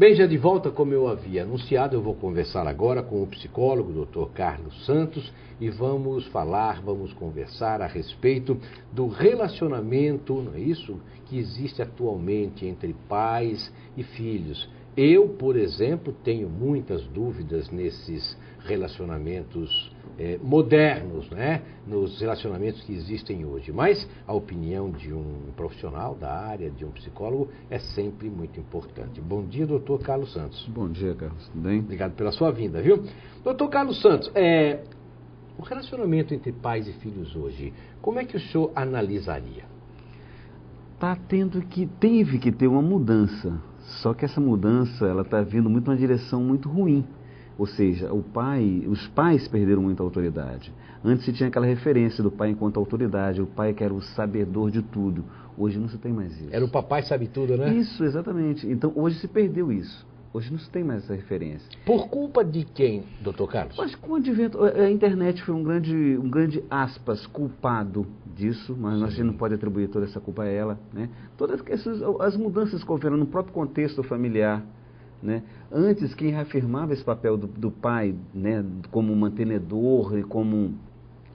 Bem, já de volta, como eu havia anunciado, eu vou conversar agora com o psicólogo, Dr. Carlos Santos, e vamos conversar a respeito do relacionamento, não é isso, que existe atualmente entre pais e filhos. Eu, por exemplo, tenho muitas dúvidas nesses relacionamentos modernos, né? Nos relacionamentos que existem hoje. Mas a opinião de um profissional da área, de um psicólogo, é sempre muito importante. Bom dia, doutor Carlos Santos. Bom dia, Carlos. Tudo bem? Obrigado pela sua vinda, viu? Doutor Carlos Santos, o relacionamento entre pais e filhos hoje, como é que o senhor analisaria? Teve que ter uma mudança. Só que essa mudança, ela está vindo muito numa direção muito ruim. Ou seja, os pais perderam muita autoridade. Antes se tinha aquela referência do pai enquanto autoridade, o pai que era o sabedor de tudo. Hoje não se tem mais isso. Era o papai sabe tudo, né? Isso, exatamente. Então hoje se perdeu isso. Hoje não se tem mais essa referência. Por culpa de quem, doutor Carlos? Acho que com o advento, a internet foi um grande aspas, culpado disso, mas a gente não pode atribuir toda essa culpa a ela, né? Todas as mudanças que houveram no próprio contexto familiar, né? Antes, quem reafirmava esse papel do pai, né, como mantenedor e como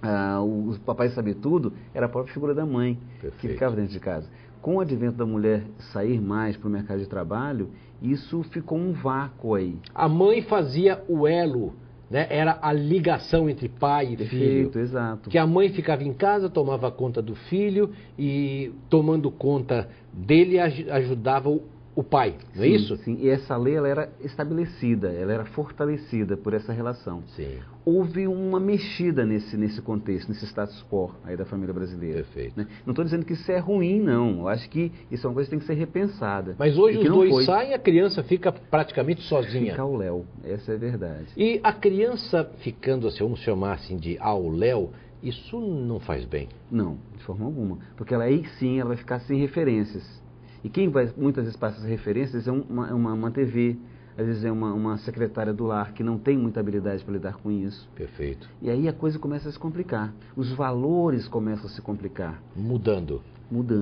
o papai sabe tudo, era a própria figura da mãe. Perfeito. Que ficava dentro de casa. Com o advento da mulher sair mais para o mercado de trabalho, isso ficou um vácuo aí. A mãe fazia o elo, né? Era a ligação entre pai e filho. Exato. Que a mãe ficava em casa, tomava conta do filho e, tomando conta dele, ajudava o pai, não é isso? Sim, e essa lei ela era estabelecida, ela era fortalecida por essa relação. Sim. Houve uma mexida nesse contexto, nesse status quo aí da família brasileira. Perfeito. Né? Não estou dizendo que isso é ruim, não. Eu acho que isso é uma coisa que tem que ser repensada. Mas hoje os dois saem e a criança fica praticamente sozinha. Fica ao léu, essa é a verdade. E a criança ficando, assim, vamos chamar assim de ao léu, isso não faz bem? Não, de forma alguma. Porque aí sim ela vai ficar sem referências. E quem vai muitas vezes passa essas referências é uma TV, às vezes é uma secretária do lar que não tem muita habilidade para lidar com isso. Perfeito. E aí a coisa começa a se complicar. Os valores começam a se complicar. Mudando.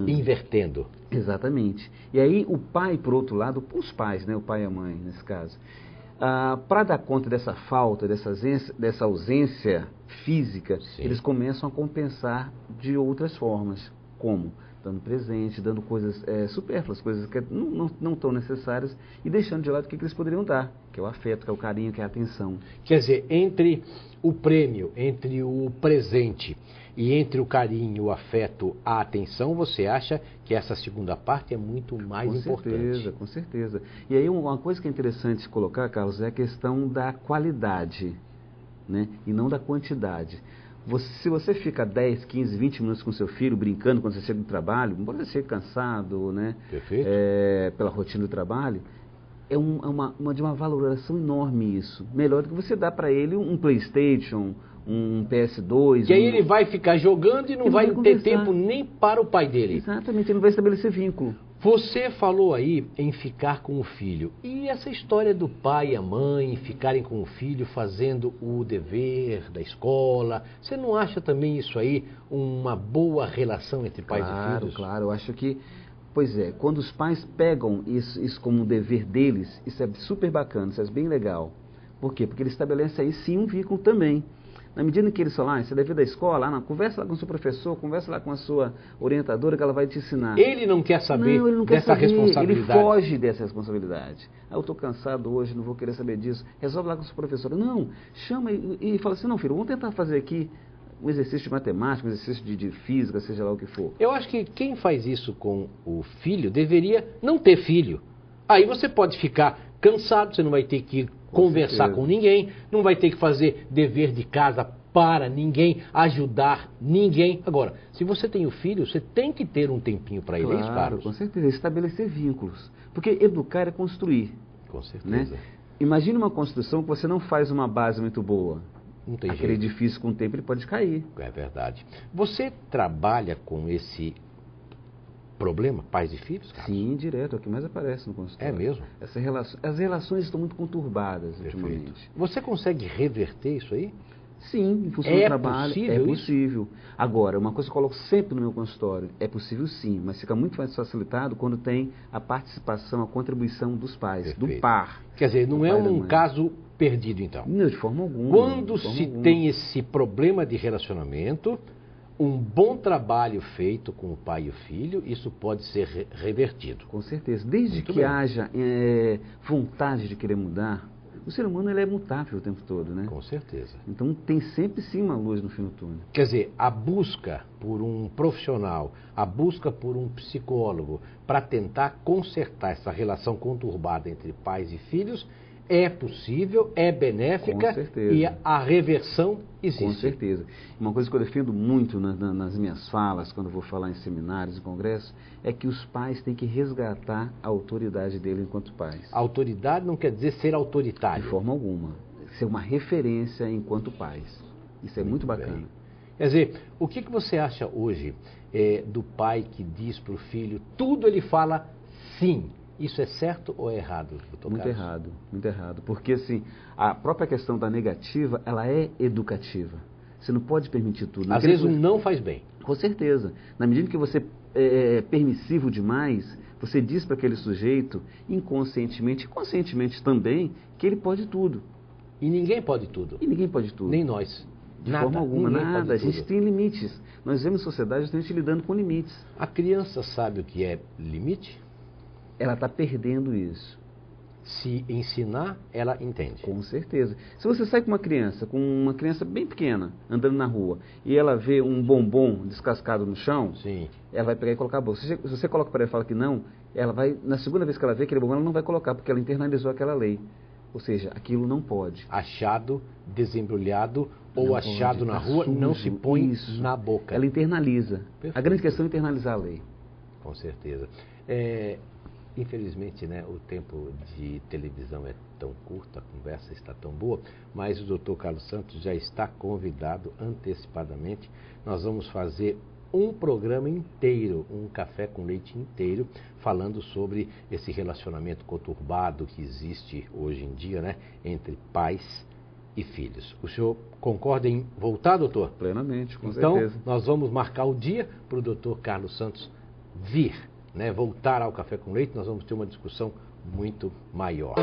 Invertendo. Exatamente. E aí o pai, por outro lado, os pais, né, o pai e a mãe nesse caso, para dar conta dessa falta, dessa ausência física, sim, eles começam a compensar de outras formas. Como? Dando presente, dando coisas supérfluas, coisas que não tão necessárias, e deixando de lado o que eles poderiam dar, que é o afeto, que é o carinho, que é a atenção. Quer dizer, entre o prêmio, entre o presente e entre o carinho, o afeto, a atenção, você acha que essa segunda parte é muito mais importante? Com certeza. E aí uma coisa que é interessante colocar, Carlos, é a questão da qualidade, né, e não da quantidade. Se você fica 10, 15, 20 minutos com seu filho brincando quando você chega do trabalho, embora você chegue cansado, né, pela rotina do trabalho, é de uma valoração enorme isso. Melhor do que você dar para ele um PlayStation, um PS2. E aí ele vai ficar jogando e não vai ter tempo nem para o pai dele. Exatamente, ele não vai estabelecer vínculo. Você falou aí em ficar com o filho. E essa história do pai e a mãe ficarem com o filho fazendo o dever da escola, você não acha também isso aí uma boa relação entre pais e filhos? Claro. Eu acho que, pois é, quando os pais pegam isso como um dever deles, isso é super bacana, isso é bem legal. Por quê? Porque ele estabelece aí sim um vínculo também. Na medida em que eles falam, você é dever da escola, conversa lá com o seu professor, conversa lá com a sua orientadora que ela vai te ensinar. Ele não quer saber dessa responsabilidade. Ele foge dessa responsabilidade. Eu estou cansado hoje, não vou querer saber disso. Resolve lá com a sua professora. Não, chama e fala assim, não filho, vamos tentar fazer aqui um exercício de matemática, um exercício de física, seja lá o que for. Eu acho que quem faz isso com o filho deveria não ter filho. Aí você pode ficar cansado, você não vai ter que conversar com ninguém, não vai ter que fazer dever de casa para ninguém, ajudar ninguém. Agora, se você tem o filho, você tem que ter um tempinho para ele, Claro, com certeza, estabelecer vínculos. Porque educar é construir. Com certeza. Né? Imagine uma construção que você não faz uma base muito boa. Não tem Aquele jeito. edifício com o tempo ele pode cair. É verdade. Você trabalha com esse problema, pais e filhos, Carlos? Sim, direto, é o que mais aparece no consultório. É mesmo? As relações estão muito conturbadas ultimamente. Você consegue reverter isso aí? Sim, em função do trabalho, é possível. Agora, uma coisa que eu coloco sempre no meu consultório, é possível sim, mas fica muito mais facilitado quando tem a participação, a contribuição dos pais, Perfeito. do par. Quer dizer, não é um caso perdido, então. Não, de forma alguma. Quando se tem esse problema de relacionamento, um bom trabalho feito com o pai e o filho, isso pode ser revertido. Com certeza. Desde que haja vontade de querer mudar, o ser humano ele é mutável o tempo todo, né? Com certeza. Então tem sempre sim uma luz no fim do túnel. Quer dizer, a busca por um profissional, a busca por um psicólogo para tentar consertar essa relação conturbada entre pais e filhos é possível, é benéfica. Com certeza. E a reversão existe. Com certeza. Uma coisa que eu defendo muito nas minhas falas, quando eu vou falar em seminários, em congressos, é que os pais têm que resgatar a autoridade dele enquanto pais. A autoridade não quer dizer ser autoritário. De forma alguma. Ser uma referência enquanto pais. Isso é muito bacana. Bem. Quer dizer, o que você acha hoje do pai que diz para o filho, tudo ele fala sim? Isso é certo ou é errado, doutor Muito Carlos? errado, muito errado. Porque, assim, a própria questão da negativa, ela é educativa. Você não pode permitir tudo. Às vezes um não faz bem. Com certeza. Na medida que você é permissivo demais, você diz para aquele sujeito, inconscientemente e conscientemente também, que ele pode tudo. E ninguém pode tudo. E ninguém pode tudo. Nem nós. De forma alguma, nada. A gente tem limites. Nós vivemos em sociedade justamente lidando com limites. A criança sabe o que é limite? Ela está perdendo isso. Se ensinar, ela entende. Com certeza. Se você sai com uma criança bem pequena, andando na rua, e ela vê um bombom descascado no chão, sim, ela vai pegar e colocar a bolsa. Se você coloca para ela e fala que não, ela vai, na segunda vez que ela vê aquele bombom, ela não vai colocar, porque ela internalizou aquela lei. Ou seja, aquilo não pode. Achado, desembrulhado ou não achado pode, na tá rua, sujo, não se põe isso. na boca. Ela internaliza. Perfeito. A grande questão é internalizar a lei. Com certeza. Infelizmente, né, o tempo de televisão é tão curto, a conversa está tão boa, mas o Dr. Carlos Santos já está convidado antecipadamente. Nós vamos fazer um programa inteiro, um café com leite inteiro, falando sobre esse relacionamento conturbado que existe hoje em dia, né, entre pais e filhos. O senhor concorda em voltar, doutor? Plenamente, com então, certeza. Então, nós vamos marcar o dia para o Dr. Carlos Santos vir, né, voltar ao Café com Leite. Nós vamos ter uma discussão muito maior.